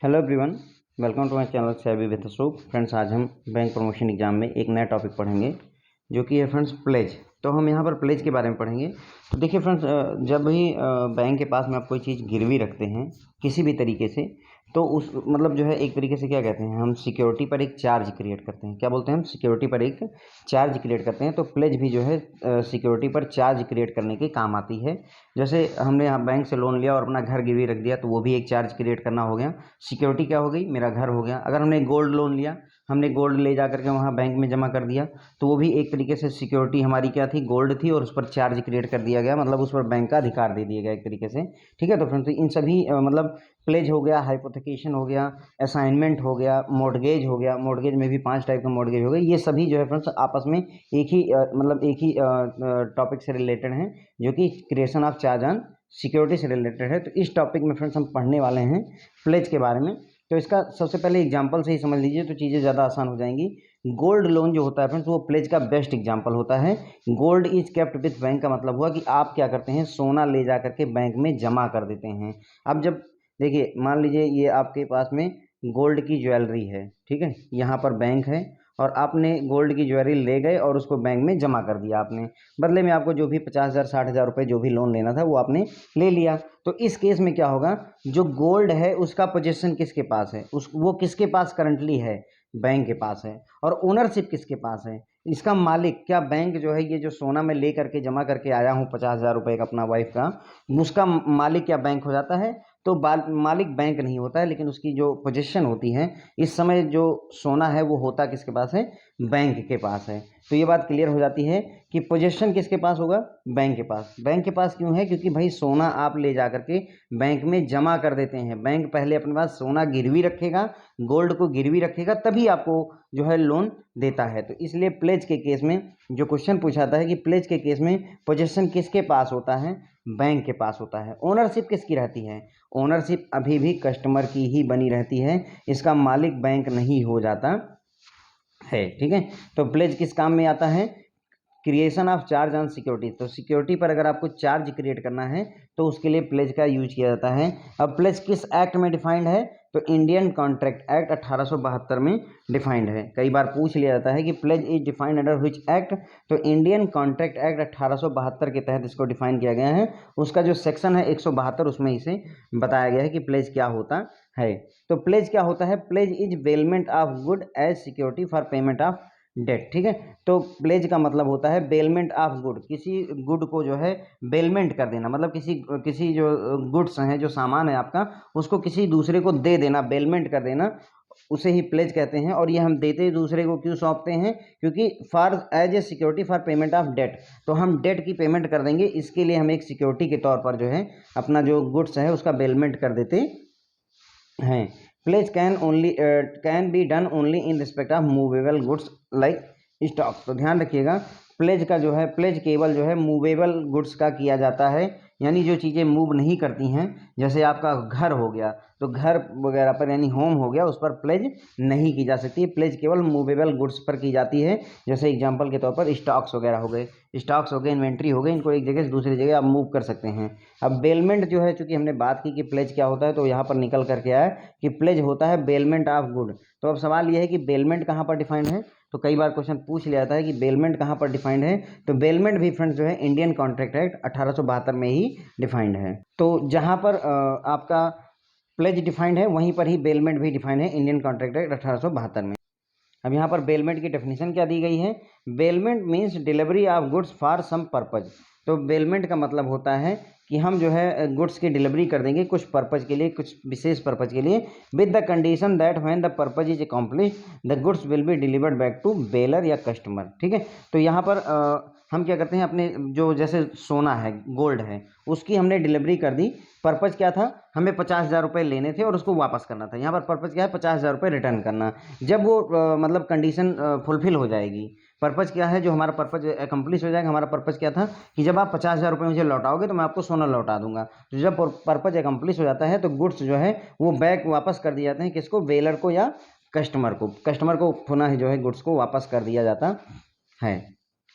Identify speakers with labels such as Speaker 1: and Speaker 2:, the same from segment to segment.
Speaker 1: Hello everyone, welcome to my channel SEBI with Swaroop. Friends, आज हम bank promotion exam में एक नया टॉपिक पढ़ेंगे जो कि है फ्रेंड्स प्लेज। तो हम यहाँ पर प्लेज के बारे में पढ़ेंगे। तो देखिए फ्रेंड्स, जब भी बैंक के पास में आप कोई चीज़ गिरवी रखते हैं किसी भी तरीके से, तो उस मतलब जो है एक तरीके से क्या कहते हैं, हम सिक्योरिटी पर एक चार्ज क्रिएट करते हैं। क्या बोलते हैं हम? सिक्योरिटी पर एक चार्ज क्रिएट करते हैं। तो प्लेज भी जो है सिक्योरिटी पर चार्ज क्रिएट करने के काम आती है। जैसे हमने यहाँ बैंक से लोन लिया और अपना घर गिरवी रख दिया, तो वो भी एक चार्ज क्रिएट करना हो गया। सिक्योरिटी क्या हो गई? मेरा घर हो गया। अगर हमने गोल्ड लोन लिया, हमने गोल्ड ले जा करके वहाँ बैंक में जमा कर दिया, तो वो भी एक तरीके से सिक्योरिटी हमारी क्या थी? गोल्ड थी, और उस पर चार्ज क्रिएट कर दिया गया, मतलब उस पर बैंक का अधिकार दे दिया गया एक तरीके से। ठीक है। तो फ्रेंड्स, इन सभी मतलब प्लेज हो गया, हाइपोथेकेशन हो गया, असाइनमेंट हो गया, मॉर्गेज हो गया। मॉर्गेज में भी 5 टाइप का मॉर्गेज हो गया। ये सभी जो है फ्रेंड्स आपस में एक ही मतलब एक ही टॉपिक से रिलेटेड हैं, जो कि creation of charge on security से रिलेटेड है। तो इस टॉपिक में फ्रेंड्स हम पढ़ने वाले हैं प्लेज के बारे में। तो इसका सबसे पहले एग्जांपल से ही समझ लीजिए, तो चीज़ें ज़्यादा आसान हो जाएंगी। गोल्ड लोन जो होता है फ्रेंड्स, वो प्लेज का बेस्ट एग्जांपल होता है। Gold is kept with bank का मतलब हुआ कि आप क्या करते हैं? सोना ले जा करके बैंक में जमा कर देते हैं। अब जब देखिए, मान लीजिए ये आपके पास में गोल्ड की ज्वेलरी है, ठीक है, यहाँ पर बैंक है, और आपने गोल्ड की ज्वेलरी ले गए और उसको बैंक में जमा कर दिया आपने। बदले में आपको जो भी 50,000 60,000 रुपये जो भी लोन लेना था वो आपने ले लिया। तो इस केस में क्या होगा? जो गोल्ड है उसका पोजीशन किसके पास है? वो किसके पास करंटली है? बैंक के पास है। और ओनरशिप किसके पास है? इसका मालिक क्या बैंक जो है, ये जो सोना में ले करके जमा करके आया हूँ 50,000 रुपये का अपना वाइफ का, उसका मालिक क्या बैंक हो जाता है? तो मालिक बैंक नहीं होता है, लेकिन उसकी जो पोजीशन होती है, इस समय जो सोना है वो होता किसके पास है? बैंक के पास है। तो ये बात क्लियर हो जाती है कि पोजीशन किसके पास होगा? बैंक के पास। बैंक के पास क्यों है? क्योंकि भाई सोना आप ले जा करके बैंक में जमा कर देते हैं। बैंक पहले अपने पास सोना गिरवी रखेगा, गोल्ड को गिरवी रखेगा, तभी आपको जो है लोन देता है। तो इसलिए प्लेज के केस में जो क्वेश्चन पूछाता है कि प्लेज के केस में पोजीशन किसके पास होता है? बैंक के पास होता है। ओनरशिप किसकी रहती है? ओनरशिप अभी भी कस्टमर की ही बनी रहती है, इसका मालिक बैंक नहीं हो जाता है। ठीक है। तो प्लेज किस काम में आता है? Creation of charge on security. तो सिक्योरिटी पर अगर आपको चार्ज क्रिएट करना है तो उसके लिए प्लेज का यूज किया जाता है। अब प्लेज किस एक्ट में डिफाइंड है? तो इंडियन कॉन्ट्रैक्ट एक्ट 1872 में डिफाइंड है। कई बार पूछ लिया जाता है कि pledge is defined under which act? तो इंडियन कॉन्ट्रैक्ट एक्ट 1872 के तहत इसको डिफाइन किया गया है। उसका जो सेक्शन है 172, उसमें इसे बताया गया है कि प्लेज क्या होता है। तो प्लेज क्या होता है? Pledge is bailment of good as security for payment of debt. ठीक है। तो प्लेज का मतलब होता है बेलमेंट ऑफ गुड, किसी गुड को जो है बेलमेंट कर देना, मतलब किसी किसी जो गुड्स हैं, जो सामान है आपका, उसको किसी दूसरे को दे देना, बेलमेंट कर देना, उसे ही प्लेज कहते हैं। और ये हम देते दूसरे को क्यों सौंपते हैं? क्योंकि for as a security for payment of debt, तो हम डेट की पेमेंट कर देंगे, इसके लिए हम एक सिक्योरिटी के तौर पर जो है अपना जो गुड्स है उसका बेलमेंट कर देते हैं। Pledge can be done only in respect of movable goods like stock. तो ध्यान रखिएगा, प्लेज का जो है, प्लेज केवल जो है मूवेबल गुड्स का किया जाता है, यानी जो चीज़ें मूव नहीं करती हैं। जैसे आपका घर हो गया, तो घर वगैरह पर यानी होम हो गया, उस पर प्लेज नहीं की जा सकती। प्लेज केवल मूवेबल गुड्स पर की जाती है। जैसे एग्जांपल के तौर पर स्टॉक्स वगैरह हो गए, स्टॉक्स हो गए, इन्वेंट्री हो गई, इनको एक जगह से दूसरी जगह आप मूव कर सकते हैं। अब बेलमेंट जो है, चूंकि हमने बात की कि प्लेज क्या होता है, तो यहाँ पर निकल करके आया कि प्लेज होता है बेलमेंट ऑफ गुड। तो अब सवाल यह है कि बेलमेंट कहाँ पर डिफाइंड है? तो कई बार क्वेश्चन पूछ लिया जाता है कि बेलमेंट कहाँ पर डिफाइंड है। तो बेलमेंट भी फ्रेंड्स जो है इंडियन कॉन्ट्रैक्ट एक्ट 1872 में ही डिफाइंड है। तो जहाँ पर आपका प्लेज डिफाइंड है, वहीं पर ही बेलमेंट भी डिफाइंड है इंडियन कॉन्ट्रैक्ट एक्ट 1872 में। अब यहाँ पर बेलमेंट की डेफिनेशन क्या दी गई है? Bailment means delivery of goods for some purpose. तो बेलमेंट का मतलब होता है कि हम जो है गुड्स की डिलीवरी कर देंगे कुछ पर्पज के लिए, कुछ विशेष पर्पज के लिए, with the condition that when the purpose is accomplish the goods will be delivered back to bailor या कस्टमर। ठीक है। तो यहाँ पर हम क्या करते हैं, अपने जो जैसे सोना है, गोल्ड है, उसकी हमने डिलीवरी कर दी। पर्पज क्या था? हमें 50,000 रुपये लेने थे और उसको वापस करना था। यहाँ पर पर्पज क्या है? 50,000 रुपये रिटर्न करना। जब वो मतलब कंडीशन फुलफिल हो जाएगी, पर्पज क्या है, जो हमारा पर्पज अकम्प्लिश हो जाएगा। हमारा पर्पज क्या था कि जब आप 50,000 रुपये मुझे लौटाओगे तो मैं आपको सोना लौटा दूंगा। तो जब पर्पज अकम्प्लिश हो जाता है तो गुड्स जो है वो बैक वापस कर दिए जाते हैं। किसको? बेलर को या कस्टमर को। कस्टमर को पुनः जो है गुड्स को वापस कर दिया जाता है।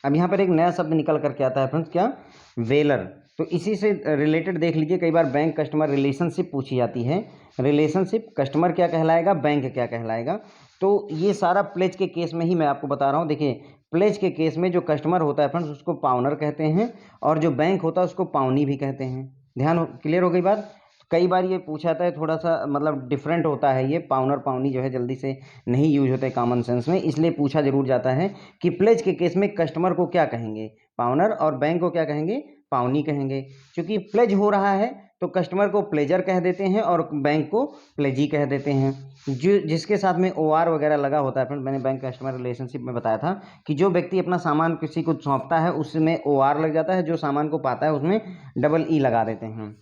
Speaker 1: अब यहाँ पर एक नया शब्द निकल करके आता है फ्रेंड्स, क्या? वेलर। तो इसी से रिलेटेड देख लीजिए, कई बार बैंक कस्टमर रिलेशनशिप पूछी जाती है। रिलेशनशिप, कस्टमर क्या कहलाएगा, बैंक क्या कहलाएगा। तो ये सारा प्लेज के केस में ही मैं आपको बता रहा हूँ। देखिए प्लेज के केस में जो कस्टमर होता है फ्रेंड्स उसको पाउनर कहते हैं, और जो बैंक होता है उसको पाउनी भी कहते हैं। ध्यान क्लियर हो गई बात। कई बार ये पूछा जाता है, थोड़ा सा मतलब डिफरेंट होता है, ये पाउनर पाउनी जो है जल्दी से नहीं यूज होते कॉमन सेंस में, इसलिए पूछा जरूर जाता है कि प्लेज के केस में कस्टमर को क्या कहेंगे, पाउनर, और बैंक को क्या कहेंगे, पाउनी कहेंगे। क्योंकि प्लेज हो रहा है तो कस्टमर को प्लेजर कह देते हैं और बैंक को प्लेजी कह देते हैं। जो जिसके साथ में OR वगैरह लगा होता है फ्रेंड, मैंने बैंक कस्टमर रिलेशनशिप में बताया था कि जो व्यक्ति अपना सामान किसी को सौंपता है उसमें OR लग जाता है, जो सामान को पाता है उसमें EE लगा देते हैं।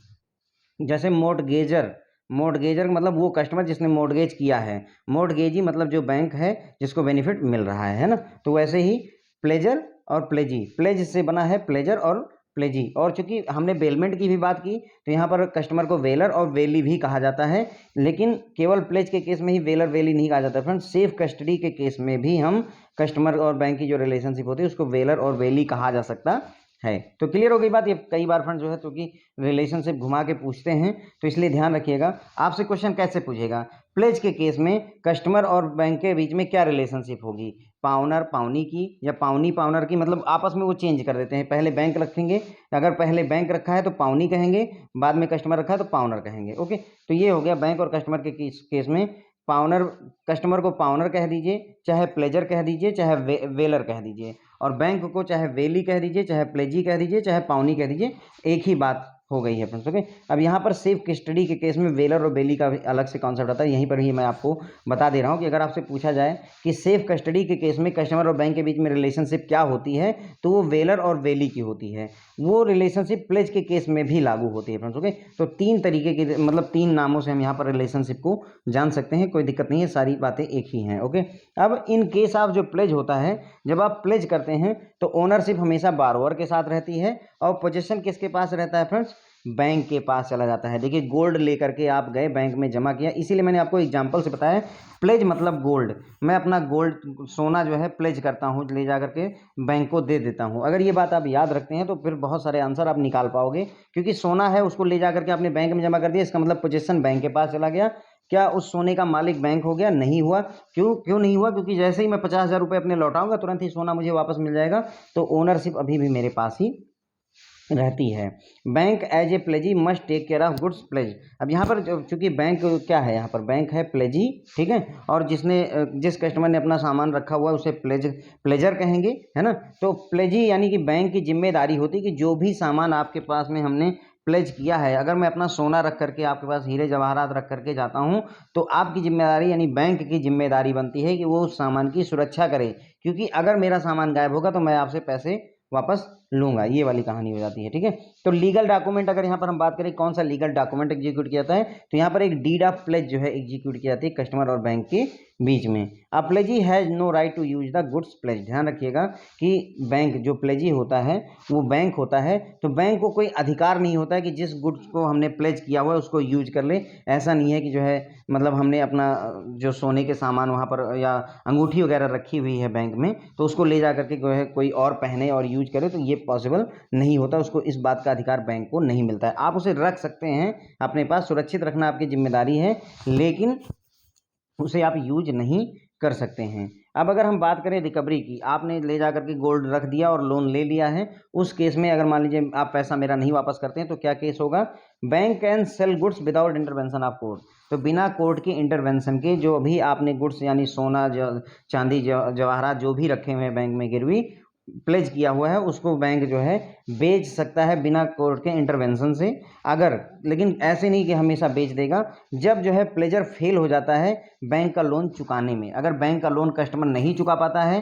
Speaker 1: जैसे मोर्टगेजर, मोर्टगेजर मतलब वो कस्टमर जिसने मोर्टगेज किया है, मोर्टगेजी मतलब जो बैंक है जिसको बेनिफिट मिल रहा है ना। तो वैसे ही प्लेजर और प्लेजी, प्लेज से बना है प्लेजर और प्लेजी। और चूंकि हमने बेलमेंट की भी बात की तो यहाँ पर कस्टमर को वेलर और वेली भी कहा जाता है, लेकिन केवल प्लेज के केस में ही वेलर वेली नहीं कहा जाता फ्रेंड्स। सेफ कस्टडी के केस में भी हम कस्टमर और बैंक की जो रिलेशनशिप होती है उसको वेलर और वेली कहा जा सकता है। तो क्लियर हो गई बात। ये कई बार फ्रेंड जो है तो कि रिलेशनशिप घुमा के पूछते हैं, तो इसलिए ध्यान रखिएगा। आपसे क्वेश्चन कैसे पूछेगा, प्लेज के केस में कस्टमर और बैंक के बीच में क्या रिलेशनशिप होगी, पाउनर पाउनी की या पाउनी पाउनर की, मतलब आपस में वो चेंज कर देते हैं। पहले बैंक रखेंगे, अगर पहले बैंक रखा है तो पाउनी कहेंगे, बाद में कस्टमर रखा है तो पाउनर कहेंगे। ओके, तो ये हो गया बैंक और कस्टमर के केस में। पाउनर, कस्टमर को पाउनर कह दीजिए, चाहे प्लेजर कह दीजिए, चाहे वेलर कह दीजिए, और बैंक को चाहे वेली कह दीजिए, चाहे प्लेजी कह दीजिए, चाहे पाउनी कह दीजिए, एक ही बात हो गई है फ्रेंड्स। ओके, अब यहाँ पर सेफ कस्टडी के केस में वेलर और बेली का भी अलग से कॉन्सेप्ट आता है। यहीं पर ही मैं आपको बता दे रहा हूँ कि अगर आपसे पूछा जाए कि सेफ कस्टडी के केस में कस्टमर और बैंक के बीच में रिलेशनशिप क्या होती है, तो वो वेलर और वेली की होती है। वो रिलेशनशिप प्लेज के केस में भी लागू होती है फ्रेंड्स। ओके, तो 3 तरीके के, मतलब 3 नामों से हम यहाँ पर रिलेशनशिप को जान सकते हैं, कोई दिक्कत नहीं है, सारी बातें एक ही हैं। ओके, अब इन केस ऑफ जो प्लेज होता है, जब आप प्लेज करते हैं तो ओनरशिप हमेशा बारोअर के साथ रहती है और पोजीशन किसके पास रहता है फ्रेंड्स, बैंक के पास चला जाता है। देखिए गोल्ड लेकर के आप गए बैंक में जमा किया, इसीलिए मैंने आपको एग्जांपल से बताया प्लेज मतलब गोल्ड। मैं अपना गोल्ड सोना जो है प्लेज करता हूँ, ले जा करके बैंक को दे देता हूँ। अगर ये बात आप याद रखते हैं तो फिर बहुत सारे आंसर आप निकाल पाओगे, क्योंकि सोना है उसको ले जा करके आपने बैंक में जमा कर दिया, इसका मतलब पोजीशन बैंक के पास चला गया। क्या उस सोने का मालिक बैंक हो गया? नहीं हुआ। क्यों नहीं हुआ? क्योंकि जैसे ही मैं 50,000 रुपये अपने लौटाऊंगा तुरंत ही सोना मुझे वापस मिल जाएगा, तो ओनरशिप अभी भी मेरे पास ही रहती है। Bank as a pledgee must take care of goods pledge. अब यहाँ पर चूंकि बैंक क्या है, यहाँ पर बैंक है प्लेजी, ठीक है, और जिस कस्टमर ने अपना सामान रखा हुआ है उसे प्लेजर कहेंगे, है ना। तो प्लेजी यानी कि बैंक की जिम्मेदारी होती है कि जो भी सामान आपके पास में हमने प्लेज किया है, अगर मैं अपना सोना रख करके आपके पास हीरे जवाहरात रख करके जाता हूँ, तो आपकी जिम्मेदारी यानी बैंक की जिम्मेदारी बनती है कि वो उस सामान की सुरक्षा करे, क्योंकि अगर मेरा सामान गायब होगा तो मैं आपसे पैसे वापस लूंगा, ये वाली कहानी हो जाती है। ठीक है, तो लीगल डॉक्यूमेंट अगर यहाँ पर हम बात करें कौन सा लीगल डॉक्यूमेंट एग्जीक्यूट किया जाता है, तो यहाँ पर एक डीड ऑफ प्लेज जो है एग्जीक्यूट की जाती है कस्टमर और बैंक के बीच में। A pledgee has no right to use the goods pledge. ध्यान रखिएगा कि बैंक जो प्लेजी होता है वो बैंक होता है, तो बैंक को कोई अधिकार नहीं होता है कि जिस गुड्स को हमने प्लेज किया हुआ है उसको यूज कर ले। ऐसा नहीं है कि जो है मतलब हमने अपना जो सोने के सामान वहाँ पर या अंगूठी वगैरह रखी हुई है बैंक में, तो उसको ले जा करके जो है कोई और पहने और यूज करे, तो ये पॉसिबल नहीं होता। उसको इस बात का अधिकार बैंक को नहीं मिलता है। आप उसे रख सकते हैं अपने पास, सुरक्षित रखना आपकी जिम्मेदारी है, लेकिन उसे आप यूज नहीं कर सकते हैं। अब अगर हम बात करें रिकवरी की, आपने ले जा करके गोल्ड रख दिया और लोन ले लिया है, उस केस में अगर मान लीजिए आप पैसा मेरा नहीं वापस करते हैं तो क्या केस होगा? Bank can sell goods without intervention of court. तो बिना कोर्ट के इंटरवेंशन के जो भी आपने गुड्स यानी सोना चांदी जवाहरात जो भी रखे हुए हैं बैंक में गिरवी प्लेज किया हुआ है, उसको बैंक जो है बेच सकता है बिना कोर्ट के इंटरवेंशन से। अगर, लेकिन ऐसे नहीं कि हमेशा बेच देगा। जब जो है प्लेजर फेल हो जाता है बैंक का लोन चुकाने में, अगर बैंक का लोन कस्टमर नहीं चुका पाता है,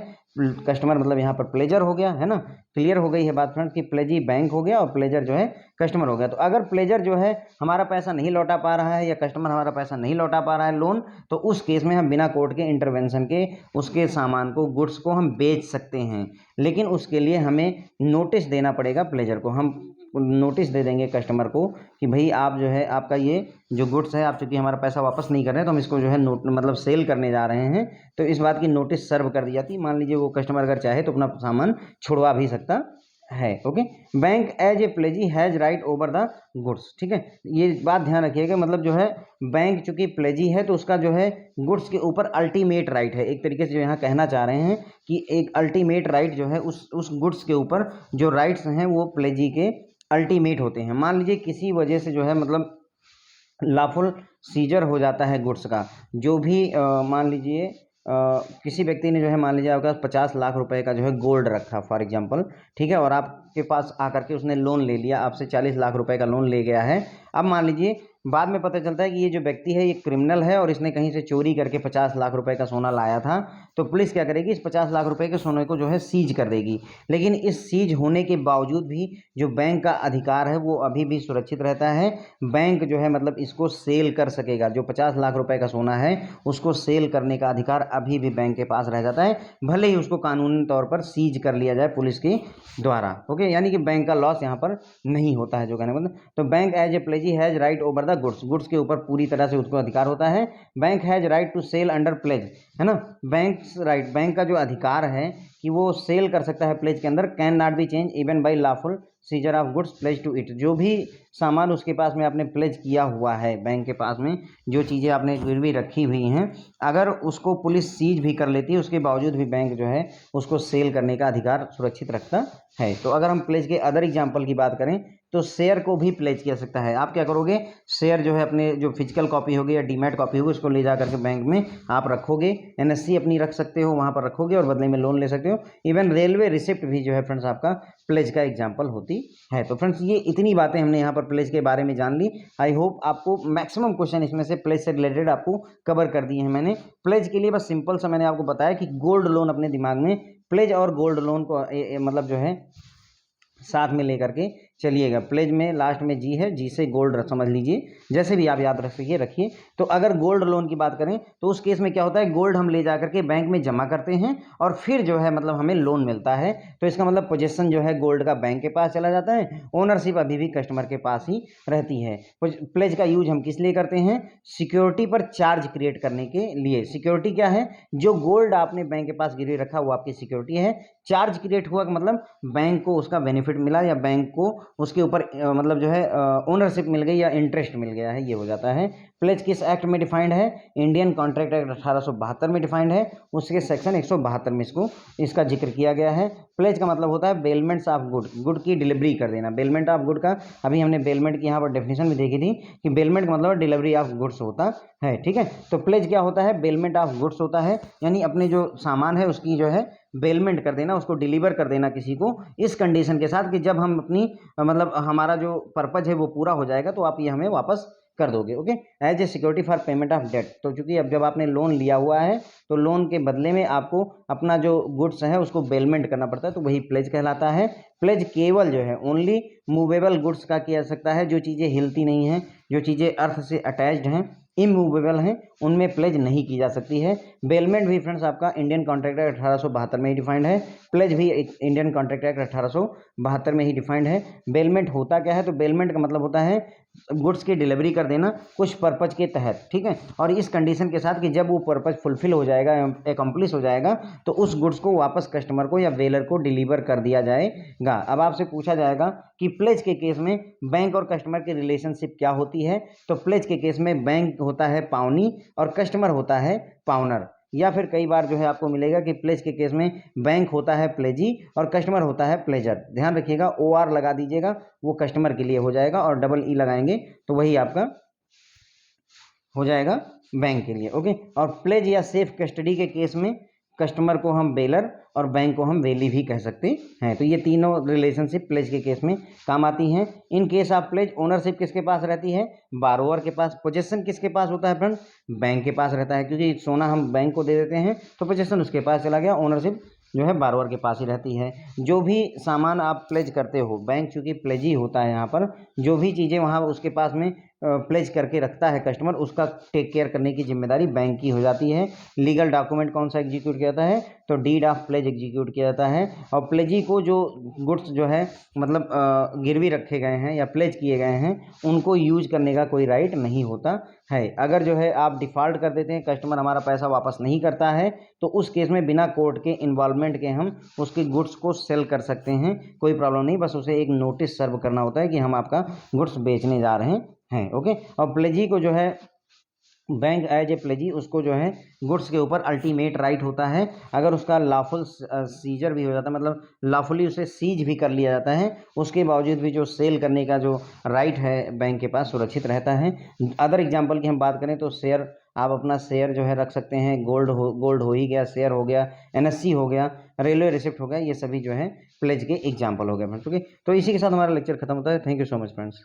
Speaker 1: कस्टमर मतलब यहाँ पर प्लेजर हो गया, है ना। क्लियर हो गई है बात फ्रेंड्स कि प्लेजी बैंक हो गया और प्लेजर जो है कस्टमर हो गया। तो अगर प्लेजर जो है हमारा पैसा नहीं लौटा पा रहा है या कस्टमर हमारा पैसा नहीं लौटा पा रहा है लोन, तो उस केस में हम बिना कोर्ट के इंटरवेंशन के उसके सामान को, गुड्स को हम बेच सकते हैं। लेकिन उसके लिए हमें नोटिस देना पड़ेगा प्लेजर को। हम नोटिस दे देंगे कस्टमर को कि भाई आप जो है आपका ये जो गुड्स है, आप चूंकि हमारा पैसा वापस नहीं कर रहे हैं तो हम इसको जो है मतलब सेल करने जा रहे हैं, तो इस बात की नोटिस सर्व कर दी जाती है। मान लीजिए वो कस्टमर अगर चाहे तो अपना सामान छुड़वा भी सकता है। Okay, bank as a pledgee has right over the goods. ठीक है, ये बात ध्यान रखिएगा, मतलब जो है बैंक चूंकि प्लेजी है तो उसका जो है गुड्स के ऊपर अल्टीमेट राइट है। एक तरीके से जो यहाँ कहना चाह रहे हैं कि एक अल्टीमेट राइट जो है उस गुड्स के ऊपर जो राइट्स हैं वो प्लेजी के अल्टीमेट होते हैं। मान लीजिए किसी वजह से जो है मतलब लॉफुल सीजर हो जाता है गुड्स का, जो भी मान लीजिए किसी व्यक्ति ने जो है मान लीजिए आपके पास 50 लाख रुपए का जो है गोल्ड रखा फॉर एग्जांपल, ठीक है, और आपके पास आकर के उसने लोन ले लिया, आपसे 40 लाख रुपए का लोन ले गया है। अब मान लीजिए बाद में पता चलता है कि ये जो व्यक्ति है ये क्रिमिनल है और इसने कहीं से चोरी करके 50 लाख रुपए का सोना लाया था, तो पुलिस क्या करेगी, इस 50 लाख रुपए के सोने को जो है सीज कर देगी। लेकिन इस सीज होने के बावजूद भी जो बैंक का अधिकार है वो अभी भी सुरक्षित रहता है। बैंक जो है मतलब इसको सेल कर सकेगा, जो 50 लाख रुपए का सोना है उसको सेल करने का अधिकार अभी भी बैंक के पास रह जाता है, भले ही उसको कानूनी तौर पर सीज कर लिया जाए पुलिस के द्वारा। ओके, यानी कि बैंक का लॉस यहाँ पर नहीं होता है, जो कहने मतलब। तो bank as a pledgee has right over the goods के ऊपर पूरी तरह से उसको अधिकार होता है। Bank has right to sell under pledge, है ना, बैंक का जो अधिकार है कि वो सेल कर सकता है प्लेज के अंदर। Can not be change even by lawful seizure of goods pledge to it, जो भी सामान उसके पास में आपने प्लेज किया हुआ है, बैंक के पास में जो चीज़ें आपने गिरवी रखी हुई हैं, अगर उसको पुलिस सीज भी कर लेती है उसके बावजूद भी बैंक जो है उसको सेल करने का अधिकार सुरक्षित रखता है। तो अगर हम प्लेज के अदर एग्जाम्पल की बात करें तो शेयर को भी प्लेज किया सकता है। आप क्या करोगे, शेयर जो है अपने जो फिजिकल कॉपी होगी या डीमैट कॉपी होगी उसको ले जा करके बैंक में आप रखोगे, एनएससी अपनी रख सकते हो, वहाँ पर रखोगे और बदले में लोन ले सकते हो। इवन रेलवे रिसिप्ट भी जो है फ्रेंड्स आपका प्लेज का एग्जाम्पल होती है। तो फ्रेंड्स ये इतनी बातें हमने यहाँ पर प्लेज के बारे में जान ली। आई होप आपको मैक्सिमम क्वेश्चन इसमें से प्लेज से रिलेटेड आपको कवर कर दिए हैं मैंने। प्लेज के लिए बस सिंपल सा मैंने आपको बताया कि गोल्ड लोन अपने दिमाग में प्लेज और गोल्ड लोन को मतलब जो है साथ में लेकर के चलिएगा। प्लेज में लास्ट में जी है, जी से गोल्ड समझ लीजिए, जैसे भी आप याद रख सकिए रखिए। तो अगर गोल्ड लोन की बात करें तो उस केस में क्या होता है, गोल्ड हम ले जा करके बैंक में जमा करते हैं और फिर जो है मतलब हमें लोन मिलता है। तो इसका मतलब पोजीशन जो है गोल्ड का बैंक के पास चला जाता है, ओनरशिप अभी भी कस्टमर के पास ही रहती है। प्लेज का यूज हम किस लिए करते हैं, सिक्योरिटी पर चार्ज क्रिएट करने के लिए। सिक्योरिटी क्या है, जो गोल्ड आपने बैंक के पास गिरवी रखा वो आपकी सिक्योरिटी है। चार्ज क्रिएट हुआ मतलब बैंक को उसका बेनिफिट मिला या बैंक को उसके ऊपर मतलब जो है ओनरशिप मिल गई या इंटरेस्ट मिल गया है, ये हो जाता है। प्लेज किस एक्ट में डिफाइंड है, इंडियन कॉन्ट्रैक्ट एक्ट 1872 में डिफाइंड है, उसके सेक्शन 172 में इसका जिक्र किया गया है। प्लेज का मतलब होता है बेलमेंट्स ऑफ गुड की डिलीवरी कर देना। बेलमेंट ऑफ गुड का अभी हमने बेलमेंट की यहाँ पर डेफिनेशन भी देखी थी कि बेलमेंट का मतलब डिलीवरी ऑफ गुड्स होता है। ठीक है, तो प्लेज क्या होता है, बेलमेंट ऑफ गुड्स होता है, यानी अपने जो सामान है उसकी जो है बेलमेंट कर देना, उसको डिलीवर कर देना किसी को, इस कंडीशन के साथ कि जब हम अपनी मतलब हमारा जो पर्पज है वो पूरा हो जाएगा तो आप ये हमें वापस कर दोगे। Okay, as a security for payment of debt. तो चूंकि अब जब आपने लोन लिया हुआ है तो लोन के बदले में आपको अपना जो गुड्स है उसको बेलमेंट करना पड़ता है, तो वही प्लेज कहलाता है। प्लेज केवल जो है ओनली मूवेबल गुड्स का किया जा सकता है, जो चीज़ें हिलती नहीं हैं, जो चीज़ें अर्थ से अटैच्ड हैं, इमूवेबल हैं, उनमें प्लेज नहीं की जा सकती है। बेलमेंट भी फ्रेंड्स आपका इंडियन कॉन्ट्रैक्ट एक्ट 1872 में ही डिफाइंड है। प्लेज भी इंडियन कॉन्ट्रैक्ट एक्ट 1872 में ही डिफाइंड है। बेलमेंट होता क्या है, तो बेलमेंट का मतलब होता है गुड्स की डिलीवरी कर देना कुछ पर्पज के तहत। ठीक है, और इस कंडीशन के साथ कि जब वो पर्पज फुलफिल हो जाएगा, एकम्प्लिश हो जाएगा, तो उस गुड्स को वापस कस्टमर को या वेलर को डिलीवर कर दिया जाएगा। अब आपसे पूछा जाएगा कि प्लेज के केस में बैंक और कस्टमर की रिलेशनशिप क्या होती है, तो प्लेज के केस में बैंक होता है पावनी और कस्टमर होता है पावनर, या फिर कई बार जो है आपको मिलेगा कि प्लेज के केस में बैंक होता है प्लेजी और कस्टमर होता है प्लेजर। ध्यान रखिएगा, OR लगा दीजिएगा, वो कस्टमर के लिए हो जाएगा, और डबल E लगाएंगे तो वही आपका हो जाएगा बैंक के लिए। ओके, और प्लेज या सेफ कस्टडी के केस में कस्टमर को हम बेलर और बैंक को हम वेली भी कह सकते हैं। तो ये तीनों रिलेशनशिप प्लेज के केस में काम आती हैं। In case of pledge ownership किसके पास रहती है, बारोअर के पास। पोजीशन किसके पास होता है फ्रेंड, बैंक के पास रहता है, क्योंकि सोना हम बैंक को दे देते हैं तो पोजीशन उसके पास चला गया, ओनरशिप जो है बारोअर के पास ही रहती है। जो भी सामान आप प्लेज करते हो, बैंक चूंकि प्लेज ही होता है यहाँ पर, जो भी चीज़ें वहाँ उसके पास में प्लेज करके रखता है कस्टमर, उसका टेक केयर करने की जिम्मेदारी बैंक की हो जाती है। लीगल डॉक्यूमेंट कौन सा एग्जीक्यूट किया जाता है, तो डीड ऑफ प्लेज एग्जीक्यूट किया जाता है। और प्लेजी को जो गुड्स जो है मतलब गिरवी रखे गए हैं या प्लेज किए गए हैं, उनको यूज करने का कोई राइट नहीं होता है। अगर जो है आप डिफ़ॉल्ट कर देते हैं, कस्टमर हमारा पैसा वापस नहीं करता है, तो उस केस में बिना कोर्ट के इन्वॉल्वमेंट के हम उसके गुड्स को सेल कर सकते हैं, कोई प्रॉब्लम नहीं। बस उसे एक नोटिस सर्व करना होता है कि हम आपका गुड्स बेचने जा रहे हैं। ओके। और प्लेजी को जो है बैंक एज ए प्लेजी उसको जो है गुड्स के ऊपर अल्टीमेट राइट होता है। अगर उसका लॉफुल सीजर भी हो जाता है, मतलब लॉफुली उसे सीज भी कर लिया जाता है, उसके बावजूद भी जो सेल करने का जो राइट है बैंक के पास सुरक्षित रहता है। अदर एग्जांपल की हम बात करें तो शेयर, आप अपना शेयर जो है रख सकते हैं, गोल्ड हो ही गया, शेयर हो गया, एनएससी हो गया, रेलवे रिसिप्ट हो गया, ये सभी जो है प्लेज के एग्जाम्पल हो गए फ्रेंड्स। ओके, तो इसी के साथ हमारा लेक्चर खत्म होता है। Thank you so much friends.